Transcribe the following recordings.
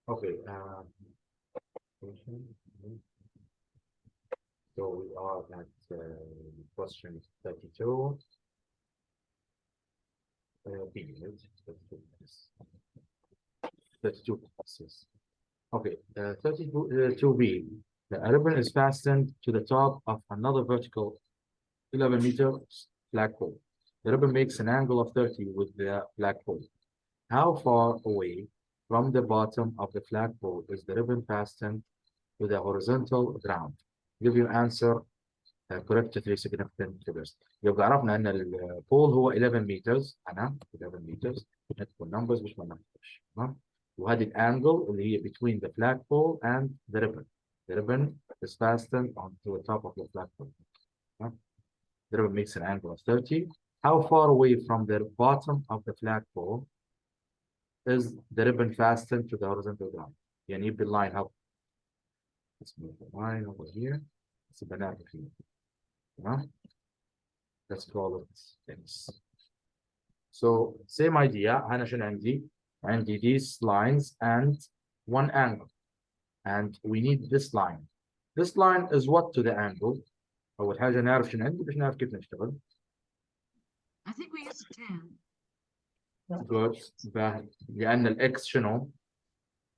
Okay. So we are at question 32. B, right? 32, yes. 32 yes. Okay, 32B. The ribbon is fastened to the top of another vertical 11-meter flagpole. The ribbon makes an angle of 30 with the flagpole. How far away from the bottom of the flagpole is the ribbon fastened to the horizontal ground? Give your answer correct to 3 significant figures. يبقى عرفنا ان البول هو 11 meters. انا 11 meters. ندخل numbers مش ما نحتاج. تمام؟ وهذه الانجل اللي هي between the flagpole and the ribbon. The ribbon is fastened onto the top of the flagpole. The ribbon makes an angle of 30. How far away from the bottom of the flagpole is the ribbon fastened to the horizontal ground? يعني يبدي اللاين help. Let's move the line over here. It's a banana here. Let's call it X. So same idea. أنا شنو عندي؟ عندي these lines and one angle. And we need this line. This line is what to the angle? أول حاجة نعرف شنو عندي باش نعرف كيف نشتغل. I think we use 10. Good. لأن الإكس شنو؟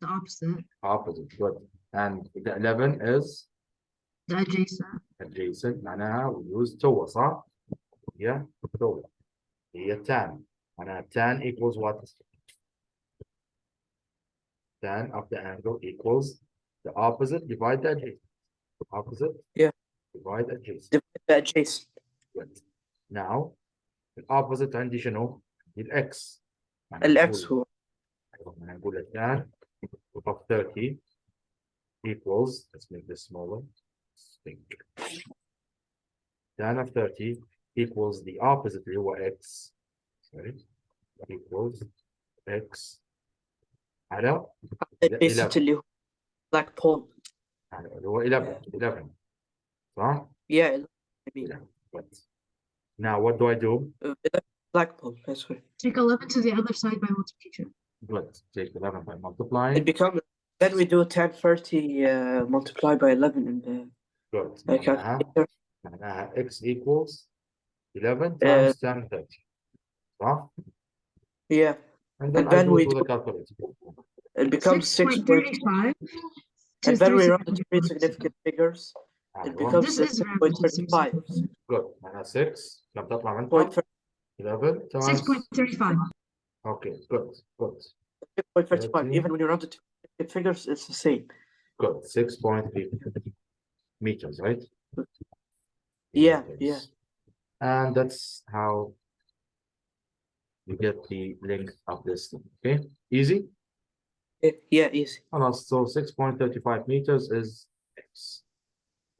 The opposite. Opposite. Good. And the 11 is? The adjacent. Adjacent. معناها we use توا صح؟ هي توا. هي tan. معناها tan equals what? Tan of the angle equals the opposite divide the adjacent. Opposite? Yeah. Divide adjacent. Divide the adjacent. Good. Now the opposite عندي شنو؟ الإكس. الإكس هو. نقول tan of 30 equals, let's make this smaller. Tan of 30 equals the opposite اللي هو x. Sorry. Equals x على adjacent اللي هو black pole. اللي هو 11 صح؟ Yeah, I mean. 11. But now what do I do? Black pole, that's right. Take 11 to the other side by multiplication. Good. Take 11 by multiplying. It becomes, then we do 1030 multiplied by 11 in the Good. calculator. X equals 11 times 10 30. صح؟ Yeah. And then, then we do do the calculator. It becomes 6.35. And then we run the three significant figures. It becomes This is 6.35. Good. معناها 6 لما تطلع منها 11 times 6.35. Okay, good, good. 6.35. Even when you run the two significant figures, it's the same. Good. 6.3 meters, right? Yeah, meters. yeah. And that's how you get the length of this thing. Okay, easy? Yeah, easy. So 6.35 meters is X.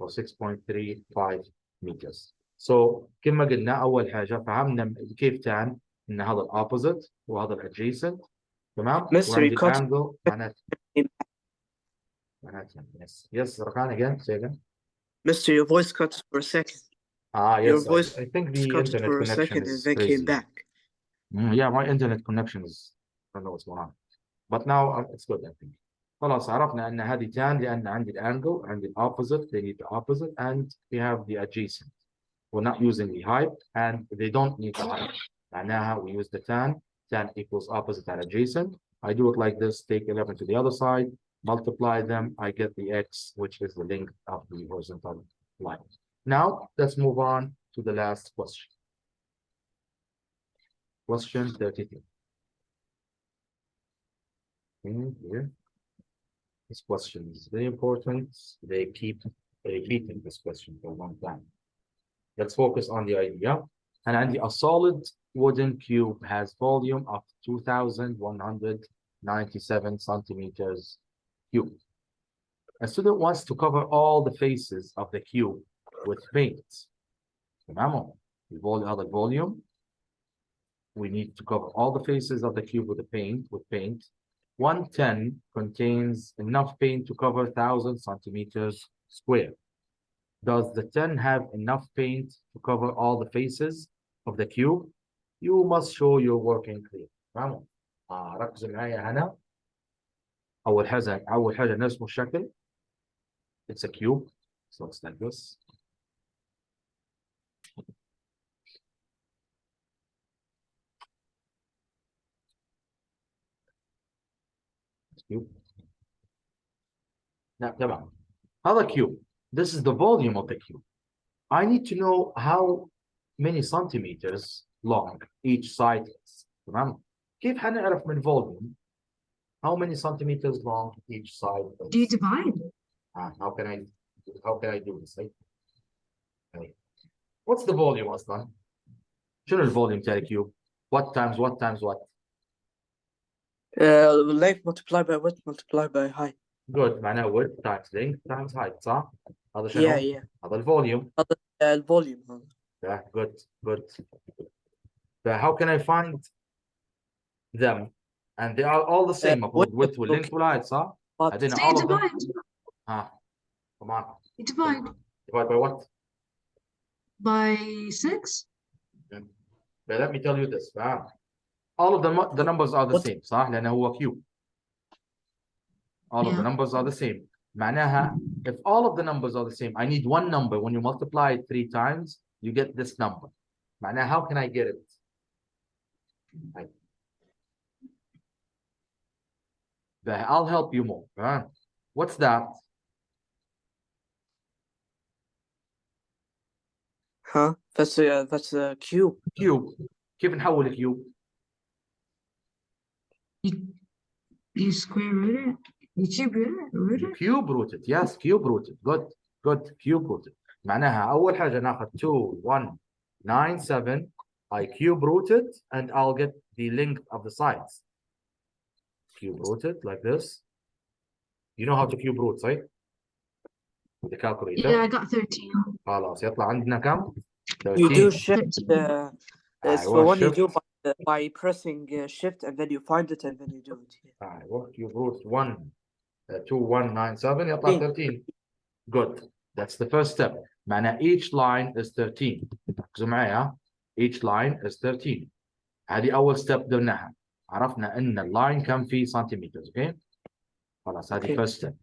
or 6.35 meters. So كما قلنا أول حاجة فهمنا كيف tan إن هذا الopposite وهذا adjacent تمام؟ Mystery cut. angle معناته yes Rakan again say again. Mister, your voice cut for a second. Yes, your voice I think the cut internet for a connection second is and then crazy. came back. Yeah, my internet connection is I don't know what's going on. But now it's good I think. خلاص عرفنا أن هذه tan لأن عندي الangle عندي opposite they need the opposite and we have the adjacent. We're not using the height and they don't need the height. معناها we use the tan equals opposite and adjacent. I do it like this, take 11 to the other side, multiply them, I get the x, which is the length of the horizontal line. Now, let's move on to the last question. Question 33. Here. This question is very important. They keep repeating this question for a long time. Let's focus on the idea. And a solid wooden cube has volume of 2,197 centimeters cube. A student wants to cover all the faces of the cube with paint. تمام؟ هذا volume. We need to cover all the faces of the cube with paint. 110 contains enough paint to cover 1,000 centimeters square. Does the 10 have enough paint to cover all the faces of the cube? You must show your working clear. ركزوا معايا هنا. أول حاجة نرسم الشكل. It's a cube. So it's like this. Cube. Now, تمام. هذا cube. This is the volume of the cube. I need to know how many centimeters long each side is. تمام. كيف حنعرف من volume how many centimeters long each side is? Do you divide? How can I do this? What's the volume أصلا؟ شنو الفوليوم تاع الكيوب؟ What times what times what? Length multiplied by width multiplied by height. Good. معناه width times length times height صح؟ هذا شنو؟ Yeah. هذا الفوليوم. هذا الفوليوم هذا. Yeah, good. So how can I find them? And they are all the same. width والlength والheight صح؟ عندنا So all you of them. divide. Come on. You divide Divide by what? by 6. But let me tell you this. All of the numbers are the What? same صح؟ لأنه هو cube. All of the Yeah. numbers are the same. معناها if all of the numbers are the same, I need one number. When you multiply it 3 times, you get this number. معناها how can I get it? I'll help you more. What's that? Huh? That's a cube. Cube. كيف نحول كيوب؟ You square root it. You cube root it. Cube root it. Yes, cube root it. Good. Cube root it. معناها أول حاجة ناخذ 2197. I cube root it and I'll get the length of the sides. Cube root it like this. You know how to cube root, right? With the calculator. Yeah, I got 13. خلاص يطلع عندنا كم؟ You 13. do shift. It's أيوة, the one you shift. do by pressing shift and then you find it and then you do it. أيوة, cube root 2197 يطلع 13. Good. That's the first step. معناه each line is 13. ركزوا معايا. Each line is 13. هذه أول step درناها. عرفنا إن اللاين كم فيه سنتيمتر. Okay. خلاص هذه first step.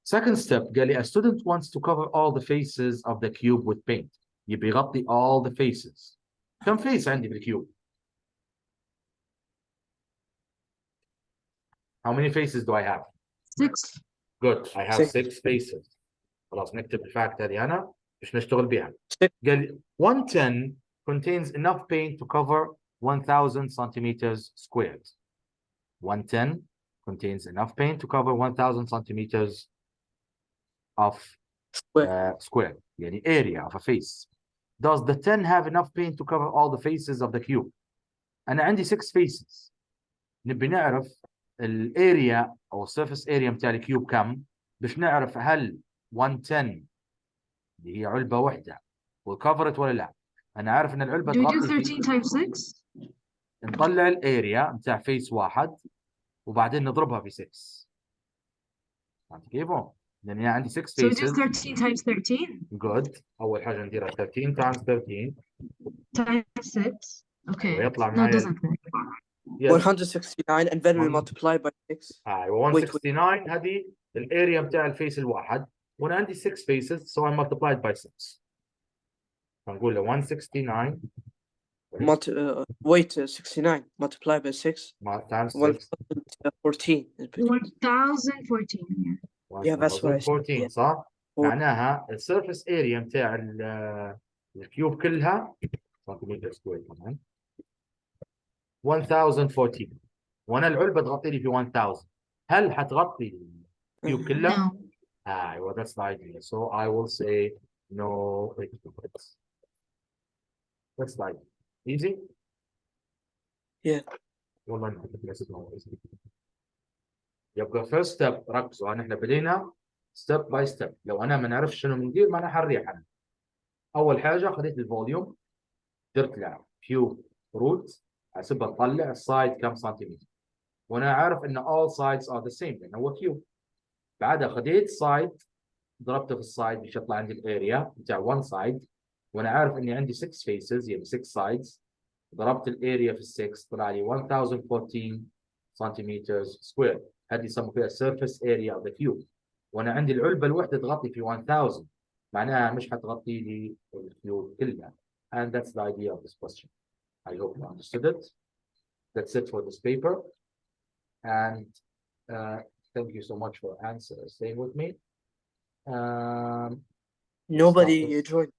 Second step قال لي a student wants to cover all the faces of the cube with paint. يبي يغطي all the faces. كم face عندي بالكيوب؟ How many faces do I have? 6. Good. I have 6 faces. خلاص نكتب الفاكت هذه أنا مش نشتغل بها. قال لي 110 contains enough paint to cover 1000 centimeters squared. 110 contains enough paint to cover 1000 centimeters of square. يعني area of a face. Does the 10 have enough paint to cover all the faces of the cube? أنا عندي 6 faces. نبي نعرف الاريا أو surface area متاع الكيوب كم باش نعرف هل 110 اللي هي علبة واحدة will cover it ولا لا. أنا عارف إن العلبة Do we do تغطي 13 times 6? نطلع الاريا متاع فيس واحد وبعدين نضربها في 6. فهمت كيفه؟ لأن أنا عندي 6 So we do faces. 13 times 13 Good. أول حاجة نديرها 13 times 13 times 6. Okay. ويطلع No, it معايا doesn't fit. 169 and then we multiply by 6. 169 هذه الاريا متاع الفيس الواحد وانا عندي 6 faces so I multiplied by 6. فنقول له 169 wait 69 multiplied by 6 times 6 1014. 1014. Yeah, that's what I said. 14 صح؟ معناها السيرفيس اريا متاع الكيوب كلها سنتيمتر سكوير كمان 1014 وانا العلبه تغطي لي في 1000. هل حتغطي الكيوب كله؟ No. Well, that's the idea. So I will say no. That's the idea. Easy? Yeah. والله no. يبقى first step ركزوا احنا بدينا step by step. لو انا ما نعرفش شنو بندير ما انا حنريح انا. اول حاجه خذيت الفوليوم درت له كيوب روت حسبها تطلع السايد كم سنتيمتر وانا عارف ان all sides are the same لانه هو كيوب. بعدها خذيت سايد ضربته في السايد باش يطلع عندي الاريا بتاع one side وانا عارف اني عندي 6 faces يعني 6 sides. ضربت الاريا في 6 طلع لي 1014 سنتيمتر سكوير. هذه يسموا فيها surface area of the cube. وانا عندي العلبه الوحده تغطي في 1000 معناها مش حتغطي لي الكيوب كلها. And that's the idea of this question. I hope you understood it. That's it for this paper. And thank you so much for staying with me. Nobody Stop this. joined.